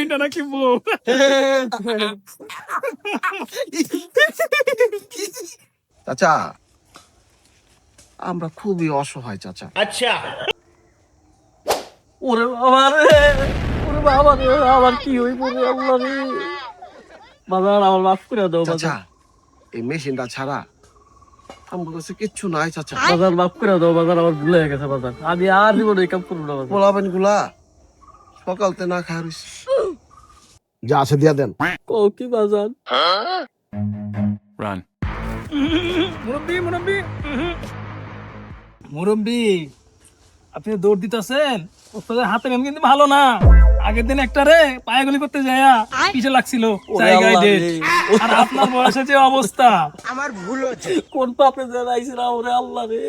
এটা নাকি বউ। চাচা আমরা খুবই অসহায় চাচা। अच्छा ওরে বাবা রে, ওরে বাবা রে, আমার কি হইব রে আল্লাহ রে। বাজার আমার মাফ করে দাও চাচা বাজার। এই মেশিনটা ছাড়া আমার কাছে কিচ্ছু নাই চাচা। বাজার মাফ করে দাও বাজার, আমার ভুল হয়ে গেছে বাজার। আমি আর জীবনে এই কাম করবো না বাজার। পোলাবেন গুলা সকালতে না খাইস, যা আছে দিয়া দেন। ও কি বাজার? Run. মুরব্বি মুরব্বি মুরব্বি, আপনি দৌড় দিতেছেন, ওস্তাদের হাতে ব্যায়াম কিন্তু ভালো না। আগের দিন একটা রে পায়গুলি করতে যায়া পিছে লাগছিল জায়গায় ডেট। আর আপনার বয়সে যে অবস্থা, আমার ভুল হচ্ছে। কোন পাপে যে লাইছিল ওরে আল্লাহ রে।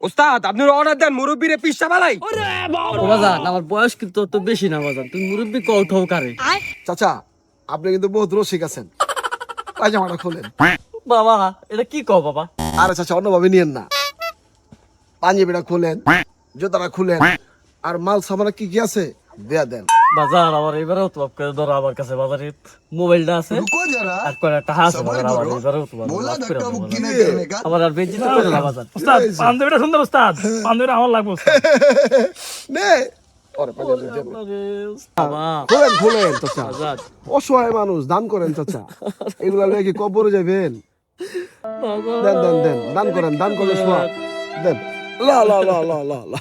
ওস্তাদ আপনি অর্ডার দেন মুরব্বিরে পিসা বালাই। ও বাজার, আমার বয়স কিন্তু অত বেশি না বাজার, তুমি মুরব্বি কও ঠও কারে। চাচা আপনি কিন্তু বহুত রসিক আছেন, পায়জামাটা খোলেন। বাবা এটা কি কও বাবা? আরে চাচা অন্যভাবে নিয়েন না, পাঞ্জাবিটা খুলেন, জুতাটা খুলেন, আর মাল সামানা কি কি আছে দেয়া দেন। বাজার আমার এবারেও তো বাপ করে ধরো, আমার কাছে বাজারে মোবাইলটা আছে আর কয়টা টাকা আছে বাজার, আমার এবারেও তো বাজার আমার আর বেঞ্চি তো করে না বাজার। উস্তাদ পাঞ্জাবিটা সুন্দর উস্তাদ, পাঞ্জাবিটা আমার লাগবে উস্তাদ। নে ওরে পাঞ্জাবি দেন। বাবা খুলেন খুলেন চাচা, বাজার অসহায় মানুষ দান করেন চাচা, এগুলা লয়ে কি কবরে যাবেন? দেন দেন দেন, দান করেন, দান করলে সওয়াব দেন। লা লা লা লা লা লা।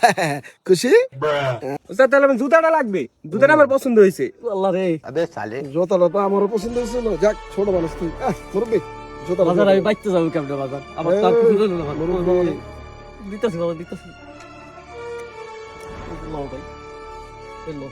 খুশি? ওস্তাদ তাহলে আমার জুতাটা লাগবে, জুতাটা আমার পছন্দ হয়েছে। আল্লাহ রে জোতাটা তো আমারও পছন্দ হয়েছিল। যাক ছোট মানুষ তুই, মুরব্বি জোতা বাজার, আমি বাইতে যাবো কেমনে বাজার, আমার তার কিছু রইল না মুরব্বি। দিতেছি বাবা দিতেছি। ভাই এলো